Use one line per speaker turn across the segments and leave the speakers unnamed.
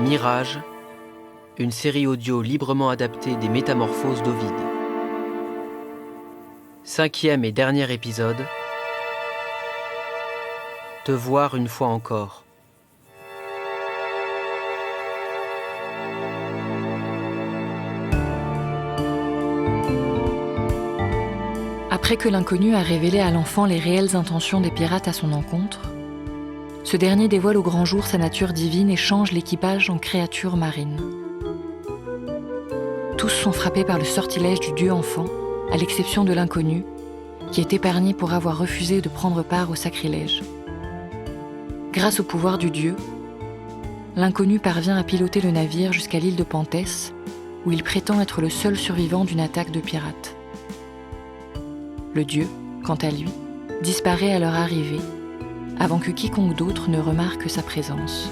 Mirage, une série audio librement adaptée des Métamorphoses d'Ovide. 5e et dernier épisode. Te voir une fois encore.
Après que l'inconnu a révélé à l'enfant les réelles intentions des pirates à son encontre, ce dernier dévoile au grand jour sa nature divine et change l'équipage en créatures marines. Tous sont frappés par le sortilège du dieu enfant, à l'exception de l'inconnu, qui est épargné pour avoir refusé de prendre part au sacrilège. Grâce au pouvoir du dieu, l'inconnu parvient à piloter le navire jusqu'à l'île de Panthès, où il prétend être le seul survivant d'une attaque de pirates. Le dieu, quant à lui, disparaît à leur arrivée, avant que quiconque d'autre ne remarque sa présence.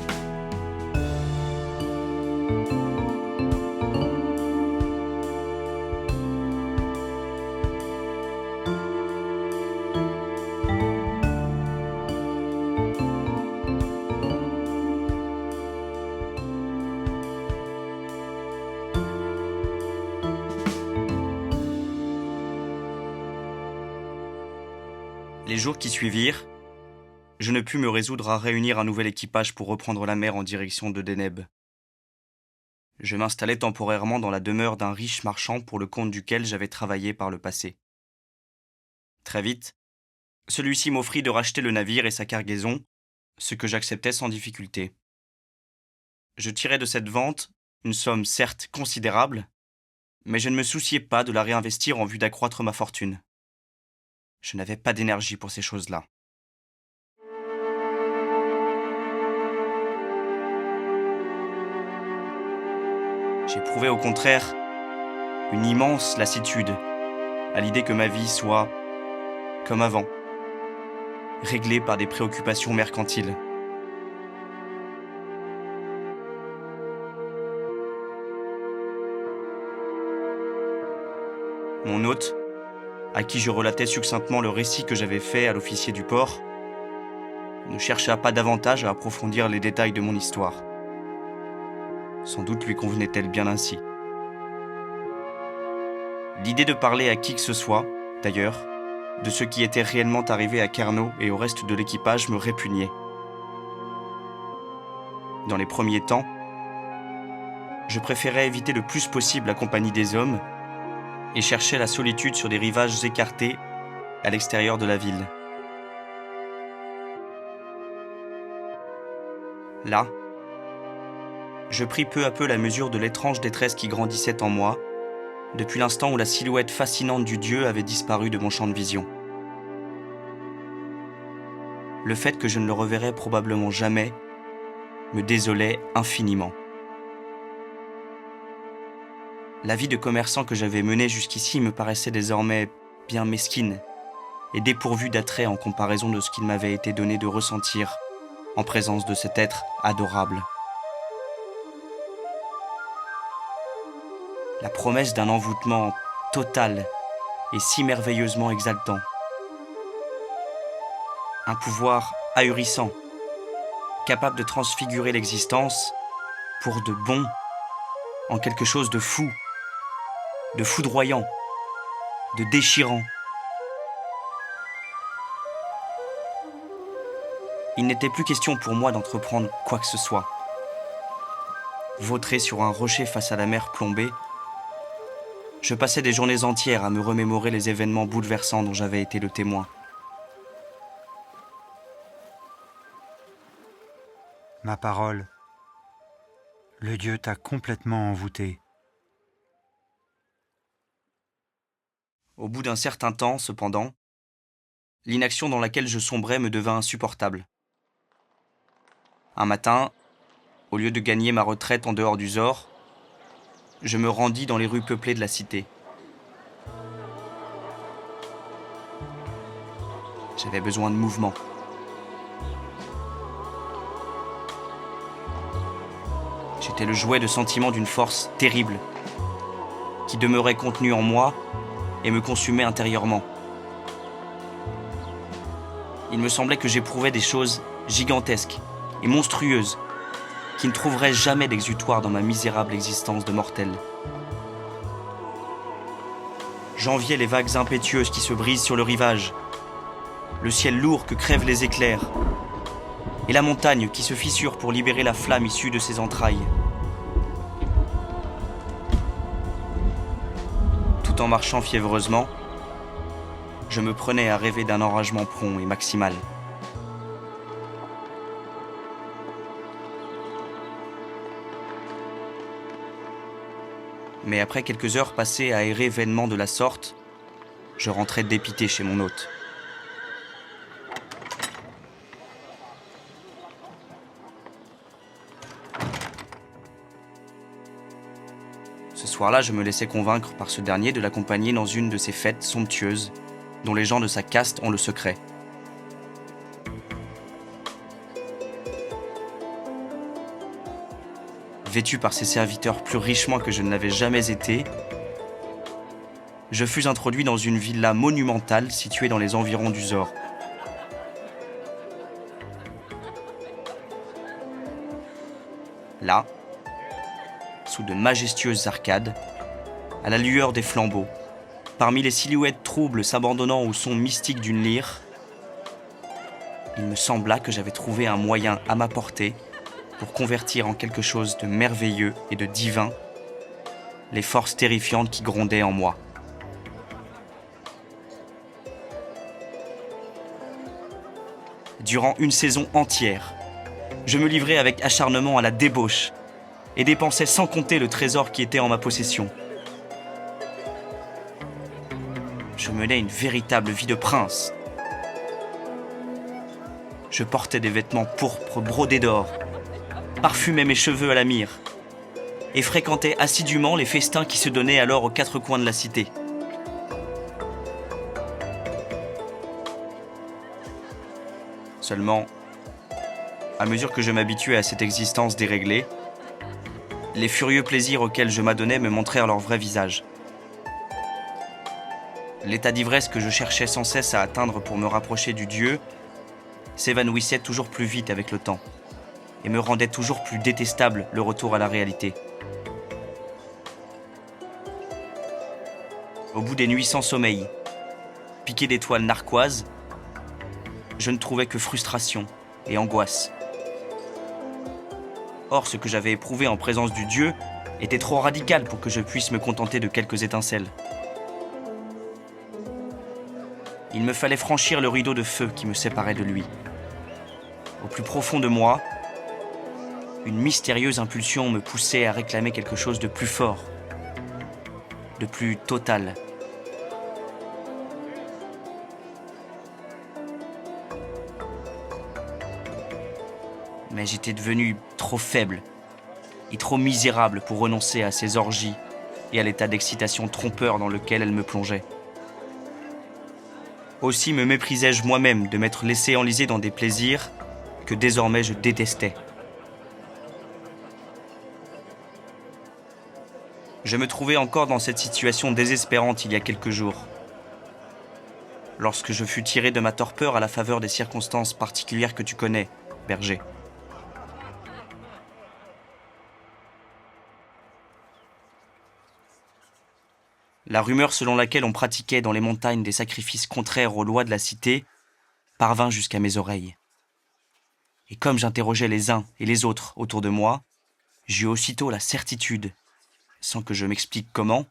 Les jours qui suivirent, je ne pus me résoudre à réunir un nouvel équipage pour reprendre la mer en direction de Deneb. Je m'installai temporairement dans la demeure d'un riche marchand pour le compte duquel j'avais travaillé par le passé. Très vite, celui-ci m'offrit de racheter le navire et sa cargaison, ce que j'acceptai sans difficulté. Je tirai de cette vente une somme certes considérable, mais je ne me souciais pas de la réinvestir en vue d'accroître ma fortune. Je n'avais pas d'énergie pour ces choses-là. J'éprouvais au contraire une immense lassitude à l'idée que ma vie soit, comme avant, réglée par des préoccupations mercantiles. Mon hôte, à qui je relatais succinctement le récit que j'avais fait à l'officier du port, ne chercha pas davantage à approfondir les détails de mon histoire. Sans doute lui convenait-elle bien ainsi. L'idée de parler à qui que ce soit, d'ailleurs, de ce qui était réellement arrivé à Carnot et au reste de l'équipage me répugnait. Dans les premiers temps, je préférais éviter le plus possible la compagnie des hommes et cherchais la solitude sur des rivages écartés à l'extérieur de la ville. Là, je pris peu à peu la mesure de l'étrange détresse qui grandissait en moi, depuis l'instant où la silhouette fascinante du dieu avait disparu de mon champ de vision. Le fait que je ne le reverrais probablement jamais me désolait infiniment. La vie de commerçant que j'avais menée jusqu'ici me paraissait désormais bien mesquine et dépourvue d'attrait en comparaison de ce qu'il m'avait été donné de ressentir en présence de cet être adorable. La promesse d'un envoûtement total et si merveilleusement exaltant. Un pouvoir ahurissant, capable de transfigurer l'existence pour de bon en quelque chose de fou, de foudroyant, de déchirant. Il n'était plus question pour moi d'entreprendre quoi que ce soit. Vautré sur un rocher face à la mer plombée, je passais des journées entières à me remémorer les événements bouleversants dont j'avais été le témoin.
Ma parole, le dieu t'a complètement envoûté.
Au bout d'un certain temps, cependant, l'inaction dans laquelle je sombrais me devint insupportable. Un matin, au lieu de gagner ma retraite en dehors du Zor, je me rendis dans les rues peuplées de la cité. J'avais besoin de mouvement. J'étais le jouet de sentiments d'une force terrible, qui demeurait contenue en moi et me consumait intérieurement. Il me semblait que j'éprouvais des choses gigantesques et monstrueuses qui ne trouverait jamais d'exutoire dans ma misérable existence de mortel. J'enviais les vagues impétueuses qui se brisent sur le rivage, le ciel lourd que crèvent les éclairs, et la montagne qui se fissure pour libérer la flamme issue de ses entrailles. Tout en marchant fiévreusement, je me prenais à rêver d'un enragement prompt et maximal. Mais après quelques heures passées à errer vainement de la sorte, je rentrais dépité chez mon hôte. Ce soir-là, je me laissais convaincre par ce dernier de l'accompagner dans une de ces fêtes somptueuses dont les gens de sa caste ont le secret. Vêtu par ses serviteurs plus richement que je ne l'avais jamais été, je fus introduit dans une villa monumentale située dans les environs du Zor. Là, sous de majestueuses arcades, à la lueur des flambeaux, parmi les silhouettes troubles s'abandonnant au son mystique d'une lyre, il me sembla que j'avais trouvé un moyen à ma portée pour convertir en quelque chose de merveilleux et de divin les forces terrifiantes qui grondaient en moi. Durant une saison entière, je me livrais avec acharnement à la débauche et dépensais sans compter le trésor qui était en ma possession. Je menais une véritable vie de prince. Je portais des vêtements pourpres brodés d'or, parfumais mes cheveux à la myrrhe et fréquentais assidûment les festins qui se donnaient alors aux quatre coins de la cité. Seulement, à mesure que je m'habituais à cette existence déréglée, les furieux plaisirs auxquels je m'adonnais me montrèrent leur vrai visage. L'état d'ivresse que je cherchais sans cesse à atteindre pour me rapprocher du Dieu s'évanouissait toujours plus vite avec le temps et me rendait toujours plus détestable le retour à la réalité. Au bout des nuits sans sommeil, piqué d'étoiles narquoises, je ne trouvais que frustration et angoisse. Or, ce que j'avais éprouvé en présence du Dieu était trop radical pour que je puisse me contenter de quelques étincelles. Il me fallait franchir le rideau de feu qui me séparait de lui. Au plus profond de moi, une mystérieuse impulsion me poussait à réclamer quelque chose de plus fort, de plus total. Mais j'étais devenu trop faible et trop misérable pour renoncer à ces orgies et à l'état d'excitation trompeur dans lequel elles me plongeaient. Aussi me méprisais-je moi-même de m'être laissé enliser dans des plaisirs que désormais je détestais. Je me trouvais encore dans cette situation désespérante il y a quelques jours, lorsque je fus tiré de ma torpeur à la faveur des circonstances particulières que tu connais, berger. La rumeur selon laquelle on pratiquait dans les montagnes des sacrifices contraires aux lois de la cité parvint jusqu'à mes oreilles. Et comme j'interrogeais les uns et les autres autour de moi, j'eus aussitôt la certitude, sans que je m'explique comment,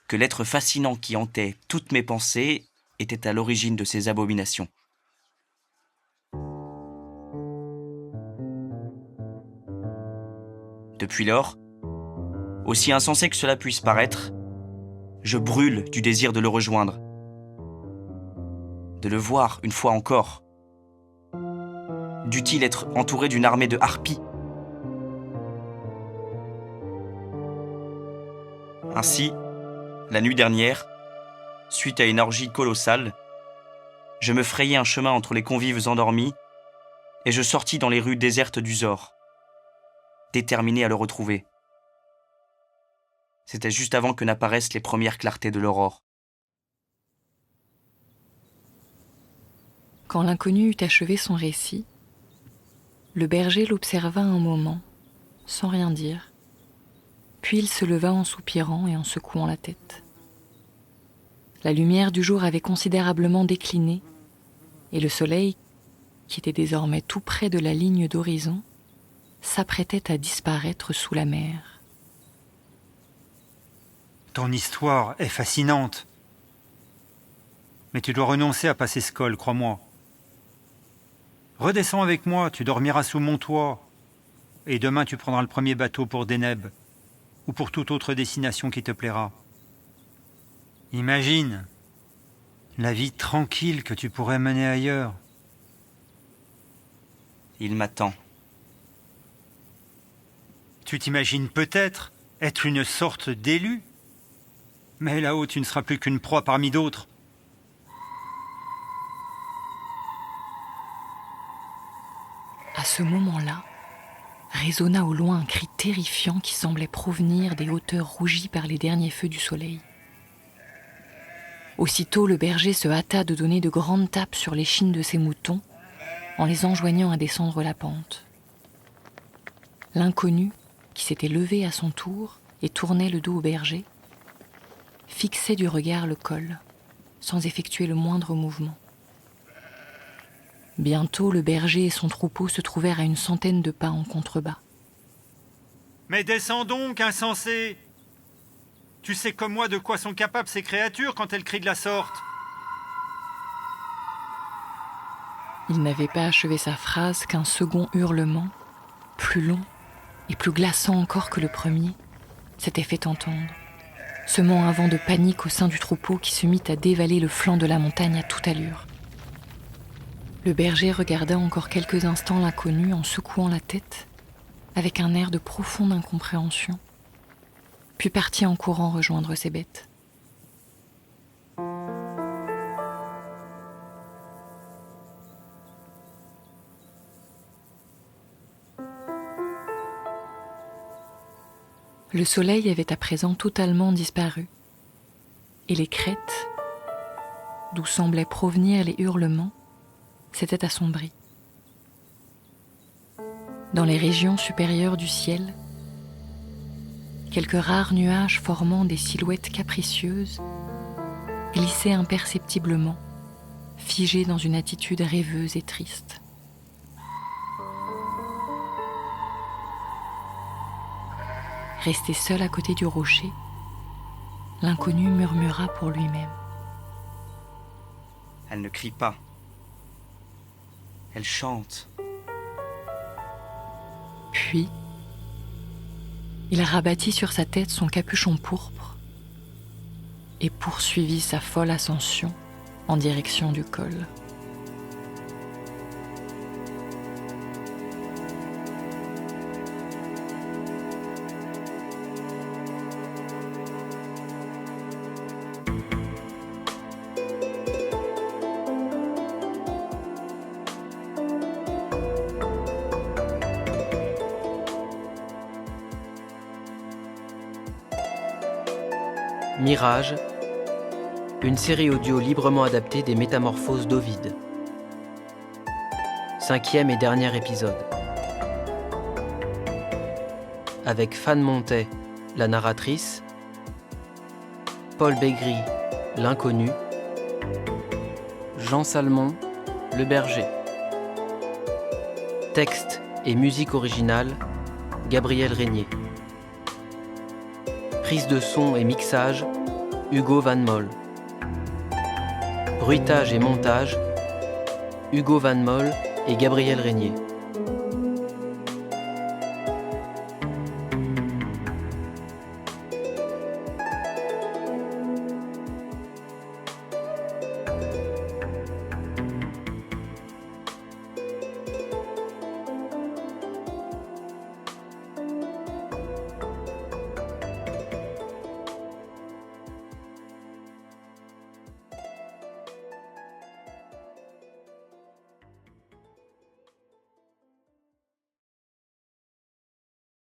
que l'être fascinant qui hantait toutes mes pensées était à l'origine de ces abominations. Depuis lors, aussi insensé que cela puisse paraître, je brûle du désir de le rejoindre, de le voir une fois encore. Dût-il être entouré d'une armée de harpies? Ainsi, la nuit dernière, suite à une orgie colossale, je me frayai un chemin entre les convives endormis et je sortis dans les rues désertes du Zor, déterminé à le retrouver. C'était juste avant que n'apparaissent les premières clartés de l'aurore.
Quand l'inconnu eut achevé son récit, le berger l'observa un moment sans rien dire. Puis il se leva en soupirant et en secouant la tête. La lumière du jour avait considérablement décliné, et le soleil, qui était désormais tout près de la ligne d'horizon, s'apprêtait à disparaître sous la mer.
Ton histoire est fascinante. Mais tu dois renoncer à passer ce col, crois-moi. Redescends avec moi, tu dormiras sous mon toit. Et demain, tu prendras le premier bateau pour Deneb, ou pour toute autre destination qui te plaira. Imagine la vie tranquille que tu pourrais mener ailleurs.
Il m'attend.
Tu t'imagines peut-être être une sorte d'élu, mais là-haut, tu ne seras plus qu'une proie parmi d'autres.
À ce moment-là, résonna au loin un cri terrifiant qui semblait provenir des hauteurs rougies par les derniers feux du soleil. Aussitôt, le berger se hâta de donner de grandes tapes sur l'échine de ses moutons, en les enjoignant à descendre la pente. L'inconnu, qui s'était levé à son tour et tournait le dos au berger, fixait du regard le col, sans effectuer le moindre mouvement. Bientôt, le berger et son troupeau se trouvèrent à une centaine de pas en contrebas.
« Mais descends donc, insensé! Tu sais comme moi de quoi sont capables ces créatures quand elles crient de la sorte. »
Il n'avait pas achevé sa phrase qu'un second hurlement, plus long et plus glaçant encore que le premier, s'était fait entendre, semant un vent de panique au sein du troupeau qui se mit à dévaler le flanc de la montagne à toute allure. Le berger regarda encore quelques instants l'inconnu en secouant la tête, avec un air de profonde incompréhension, puis partit en courant rejoindre ses bêtes. Le soleil avait à présent totalement disparu, et les crêtes, d'où semblaient provenir les hurlements, s'étaient assombries. Dans les régions supérieures du ciel, quelques rares nuages formant des silhouettes capricieuses glissaient imperceptiblement, figés dans une attitude rêveuse et triste. Resté seul à côté du rocher, l'inconnu murmura pour lui-même.
Elle ne crie pas. Elle chante.
Puis, il rabattit sur sa tête son capuchon pourpre et poursuivit sa folle ascension en direction du col.
Mirage, une série audio librement adaptée des Métamorphoses d'Ovide. 5e et dernier épisode. Avec Fan Montet, la narratrice, Paul Bégri, l'inconnu, Jean Salmon, le berger. Texte et musique originale, Gabriel Régnier. Prise de son et mixage, Hugo Van Mol. Bruitage et montage, Hugo Van Mol et Gabriel Régnier.